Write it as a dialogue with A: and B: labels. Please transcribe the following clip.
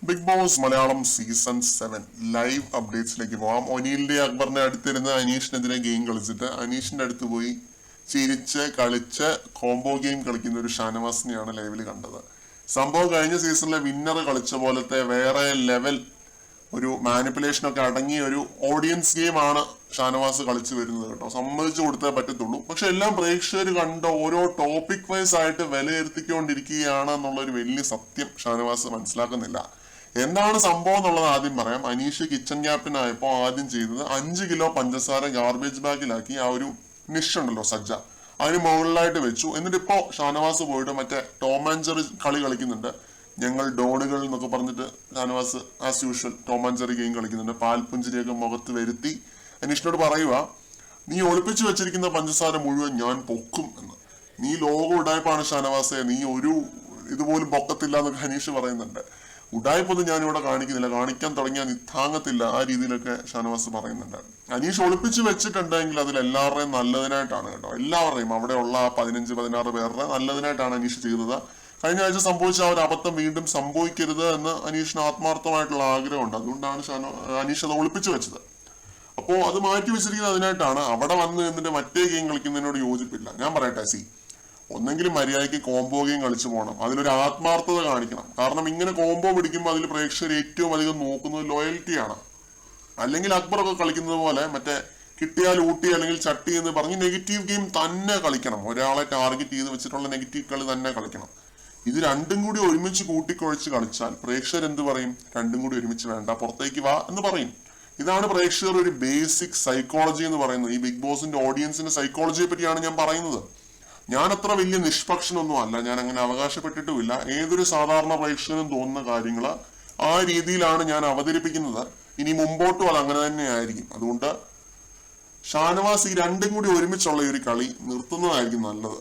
A: Big boss Malayalam season 7 live അപ്ഡേറ്റ്സിലേക്ക് പോവാം. ഒനീലിന്റെ അക്ബറിന്റെ അടുത്തിരുന്ന് അനീഷിനെതിരെ ഗെയിം കളിച്ചിട്ട് അനീഷിന്റെ അടുത്ത് പോയി ചിരിച്ച് കളിച്ച് കോംബോ ഗെയിം കളിക്കുന്ന ഒരു ഷാനവാസിനെയാണ് ലൈവിൽ കണ്ടത്. സംഭവം കഴിഞ്ഞ സീസണിലെ വിന്നർ കളിച്ച പോലത്തെ വേറെ ലെവൽ ഒരു മാനിപ്പുലേഷൻ ഒക്കെ അടങ്ങിയ ഒരു ഓഡിയൻസ് ഗെയിമാണ് ഷാനവാസ് കളിച്ചു വരുന്നത് കേട്ടോ. സമ്മതിച്ചു കൊടുത്തേ പറ്റത്തുള്ളൂ. പക്ഷെ എല്ലാം പ്രേക്ഷകർ കണ്ട ഓരോ ടോപ്പിക് വൈസ് ആയിട്ട് വിലയിരുത്തിക്കൊണ്ടിരിക്കുകയാണ് എന്നുള്ള ഒരു വലിയ സത്യം ഷാനവാസ് മനസ്സിലാക്കുന്നില്ല. എന്താണ് സംഭവം എന്നുള്ളത് ആദ്യം പറയാം. അനീഷ് കിച്ചൺ ക്യാപ്റ്റനായപ്പോൾ ആദ്യം ചെയ്തത് 5 കിലോ പഞ്ചസാര ഗാർബേജ് ബാഗിലാക്കി ആ ഒരു നിഷ് ഉണ്ടല്ലോ സജ്ജ, അതിന് മുകളിലായിട്ട് വെച്ചു. എന്നിട്ട് ഇപ്പോ ഷാനവാസ് പോയിട്ട് മറ്റേ ടോം ആൻഡ് ജെറി കളി കളിക്കുന്നുണ്ട്. ഞങ്ങൾ ഡോണുകൾ എന്നൊക്കെ പറഞ്ഞിട്ട് Shanavas as usual Tom and Jerry game കളിക്കുന്നുണ്ട്. പാൽപുഞ്ചിരിയൊക്കെ മുഖത്ത് വരുത്തി അനീഷിനോട് പറയുക, നീ ഒളിപ്പിച്ചു വെച്ചിരിക്കുന്ന പഞ്ചസാര മുഴുവൻ ഞാൻ പൊക്കും എന്ന്. നീ ലോകം ഉടായ്പാണ് ഷാനവാസെ, നീ ഒരു ഇതുപോലും പൊക്കത്തില്ല എന്നൊക്കെ അനീഷ് പറയുന്നുണ്ട്. ഉടായ്പൊന്നും ഞാനിവിടെ കാണിക്കുന്നില്ല, കാണിക്കാൻ തുടങ്ങിയാൽ നിത്താങ്ങത്തില്ല, ആ രീതിയിലൊക്കെ ഷാനവാസ് പറയുന്നുണ്ട്. അനീഷ് ഒളിപ്പിച്ച് വെച്ചിട്ടുണ്ടെങ്കിൽ അതിൽ എല്ലാവരുടെയും നല്ലതിനായിട്ടാണ് കേട്ടോ. എല്ലാവരുടെയും അവിടെയുള്ള 15-16 പേരുടെ നല്ലതിനായിട്ടാണ് അനീഷ് ചെയ്തത്. കഴിഞ്ഞ ആഴ്ച സംഭവിച്ച ആ ഒരു അബദ്ധം വീണ്ടും സംഭവിക്കരുത് എന്ന് അനീഷിന് ആത്മാർത്ഥമായിട്ടുള്ള ആഗ്രഹമുണ്ട്. അതുകൊണ്ടാണ് അനീഷ് അത് ഒളിപ്പിച്ചു വെച്ചത്. അപ്പോ അത് മാറ്റി വെച്ചിരിക്കുന്നത് അതിനായിട്ടാണ്. അവിടെ വന്ന് എന്നിട്ട് മറ്റേ ഗെയിം കളിക്കുന്നതിനോട് യോജിപ്പില്ല. ഞാൻ പറയട്ടെ, ഒന്നെങ്കിലും മര്യാദയ്ക്ക് കോംബോ ഗെയിം കളിച്ചു പോകണം. അതിലൊരു ആത്മാർത്ഥത കാണിക്കണം. കാരണം ഇങ്ങനെ കോംബോ പിടിക്കുമ്പോൾ അതിൽ പ്രേക്ഷകർ ഏറ്റവും അധികം നോക്കുന്നത് ലോയൽറ്റിയാണ്. അല്ലെങ്കിൽ അക്ബറൊക്കെ കളിക്കുന്നത് പോലെ മറ്റേ കിട്ടിയാൽ ഊട്ടി അല്ലെങ്കിൽ ചട്ടി എന്ന് പറഞ്ഞ് നെഗറ്റീവ് ഗെയിം തന്നെ കളിക്കണം. ഒരാളെ ടാർഗറ്റ് ചെയ്ത് വെച്ചിട്ടുള്ള നെഗറ്റീവ് കളി തന്നെ കളിക്കണം. ഇത് രണ്ടും കൂടി ഒരുമിച്ച് കൂട്ടിക്കുഴച്ച് കളിച്ചാൽ പ്രേക്ഷകർ എന്ത് പറയും? രണ്ടും കൂടി ഒരുമിച്ച് വേണ്ട, പുറത്തേക്ക് വാ എന്ന് പറയും. ഇതാണ് പ്രേക്ഷകർ ഒരു ബേസിക് സൈക്കോളജി എന്ന് പറയുന്നത്. ഈ ബിഗ് ബോസിന്റെ ഓഡിയൻസിന്റെ സൈക്കോളജിയെ പറ്റിയാണ് ഞാൻ പറയുന്നത്. ഞാൻ അത്ര വലിയ നിഷ്പക്ഷനൊന്നും അല്ല, ഞാൻ അങ്ങനെ അവകാശപ്പെട്ടിട്ടുമില്ല. ഏതൊരു സാധാരണ പ്രേക്ഷകനും തോന്നുന്ന കാര്യങ്ങൾ ആ രീതിയിലാണ് ഞാൻ അവതരിപ്പിക്കുന്നത്. ഇനി മുമ്പോട്ടും അത് അങ്ങനെ തന്നെ ആയിരിക്കും. അതുകൊണ്ട് ഷാനവാസ് ഈ രണ്ടും കൂടി ഒരുമിച്ചുള്ള ഒരു കളി നിർത്തുന്നതായിരിക്കും നല്ലത്.